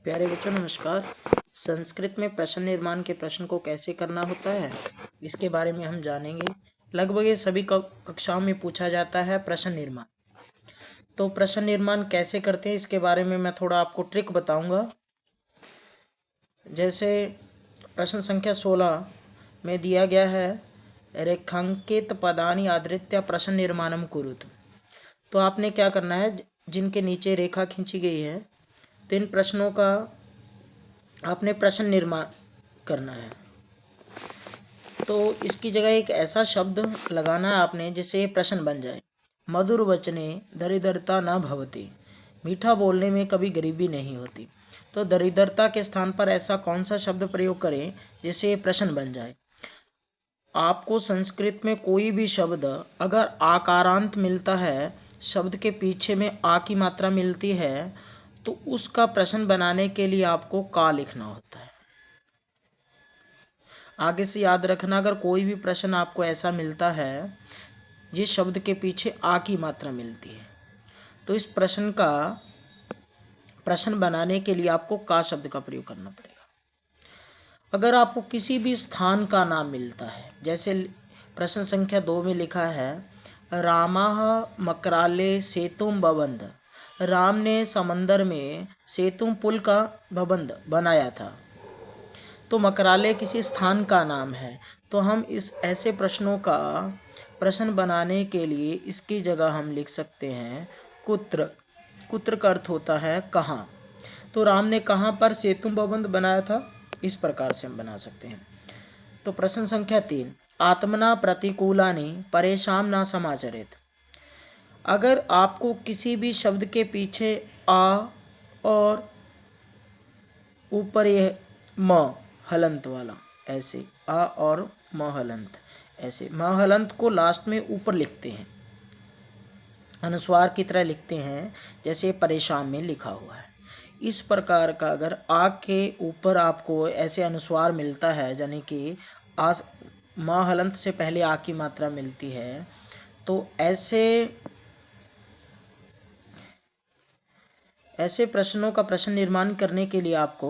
प्यारे बच्चों नमस्कार। संस्कृत में प्रश्न निर्माण के प्रश्न को कैसे करना होता है इसके बारे में हम जानेंगे। लगभग ये सभी कक्षाओं में पूछा जाता है प्रश्न निर्माण। तो प्रश्न निर्माण कैसे करते हैं इसके बारे में मैं थोड़ा आपको ट्रिक बताऊंगा। जैसे प्रश्न संख्या 16 में दिया गया है रेखांकित पदानि आधृत्य प्रश्न निर्माणम कुरुत। तो आपने क्या करना है, जिनके नीचे रेखा खींची गई है तो इन प्रश्नों का आपने प्रश्न निर्माण करना है। तो इसकी जगह एक ऐसा शब्द लगाना है आपने जिससे ये प्रश्न बन जाए। मधुर वचने दरिद्रता न भवति, मीठा बोलने में कभी गरीबी नहीं होती। तो दरिद्रता के स्थान पर ऐसा कौन सा शब्द प्रयोग करें जिससे ये प्रश्न बन जाए। आपको संस्कृत में कोई भी शब्द अगर आकारांत मिलता है, शब्द के पीछे में आ की मात्रा मिलती है, तो उसका प्रश्न बनाने के लिए आपको का लिखना होता है। आगे से याद रखना, अगर कोई भी प्रश्न आपको ऐसा मिलता है जिस शब्द के पीछे आ की मात्रा मिलती है, तो इस प्रश्न का प्रश्न बनाने के लिए आपको का शब्द का प्रयोग करना पड़ेगा। अगर आपको किसी भी स्थान का नाम मिलता है, जैसे प्रश्न संख्या 2 में लिखा है रामाह मकराले सेतुम बबंध, राम ने समंदर में सेतुम पुल का बबंध बनाया था। तो मकराले किसी स्थान का नाम है, तो हम इस ऐसे प्रश्नों का प्रश्न बनाने के लिए इसकी जगह हम लिख सकते हैं कुत्र। कुत्र का अर्थ होता है कहाँ। तो राम ने कहाँ पर सेतुम बबंध बनाया था, इस प्रकार से हम बना सकते हैं। तो प्रश्न संख्या 3 आत्मना प्रतिकूलानि परेशान ना समाचरित। अगर आपको किसी भी शब्द के पीछे आ और ऊपर यह म हलंत वाला, ऐसे आ और म हलंत, ऐसे म हलंत को लास्ट में ऊपर लिखते हैं, अनुस्वार की तरह लिखते हैं, जैसे परेशान में लिखा हुआ है। इस प्रकार का अगर आ के ऊपर आपको ऐसे अनुस्वार मिलता है, यानी कि आ म हलंत से पहले आ की मात्रा मिलती है, तो ऐसे प्रश्नों का प्रश्न निर्माण करने के लिए आपको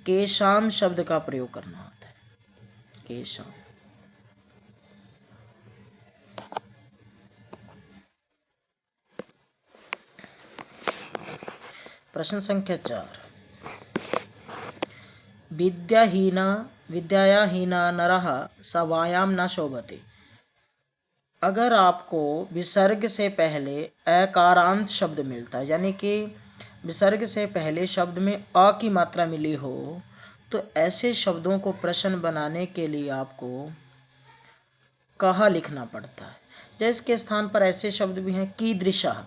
केशाम शब्द का प्रयोग करना होता है। केशाम। प्रश्न संख्या 4 विद्यायाहीना नरः सवायाम न शोभते। अगर आपको विसर्ग से पहले अकारांत शब्द मिलता है, यानी कि विसर्ग से पहले शब्द में अ की मात्रा मिली हो, तो ऐसे शब्दों को प्रश्न बनाने के लिए आपको कहा लिखना पड़ता है। जैसे के स्थान पर ऐसे शब्द भी हैं कीदृशः।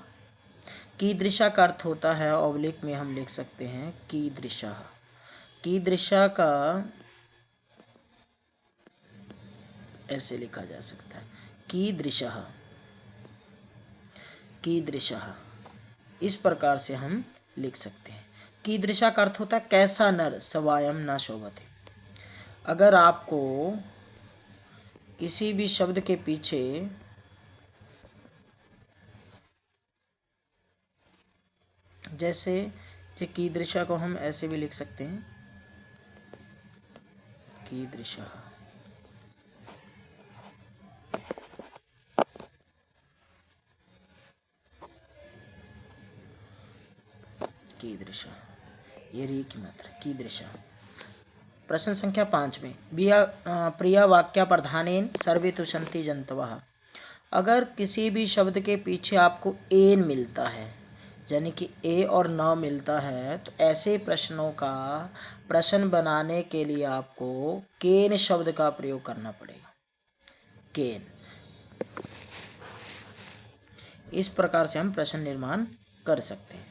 कीदृशा का अर्थ होता है, ऑब्लिक में हम लिख सकते हैं कीदृशः। कीदृशा का ऐसे लिखा जा सकता है कीदृशः। कीदृशः इस प्रकार से हम लिख सकते हैं। कीदृशा का अर्थ होता है कैसा नर सवायम न शोभते। अगर आपको किसी भी शब्द के पीछे जैसे कीदृशा को हम ऐसे भी लिख सकते हैं कीदृशः। कीदृशः, ये री की मात्रा कीदृशः। प्रश्न संख्या 5 में प्रिया वाक्या प्रधानेन सर्वे तुषन्ति जंतवः। अगर किसी भी शब्द के पीछे आपको एन मिलता है, यानी कि ए और न मिलता है, तो ऐसे प्रश्नों का प्रश्न बनाने के लिए आपको केन शब्द का प्रयोग करना पड़ेगा। केन। इस प्रकार से हम प्रश्न निर्माण कर सकते हैं।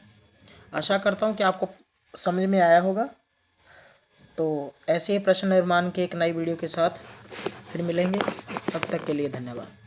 आशा करता हूँ कि आपको समझ में आया होगा। तो ऐसे ही प्रश्न निर्माण के एक नई वीडियो के साथ फिर मिलेंगे। तब तक के लिए धन्यवाद।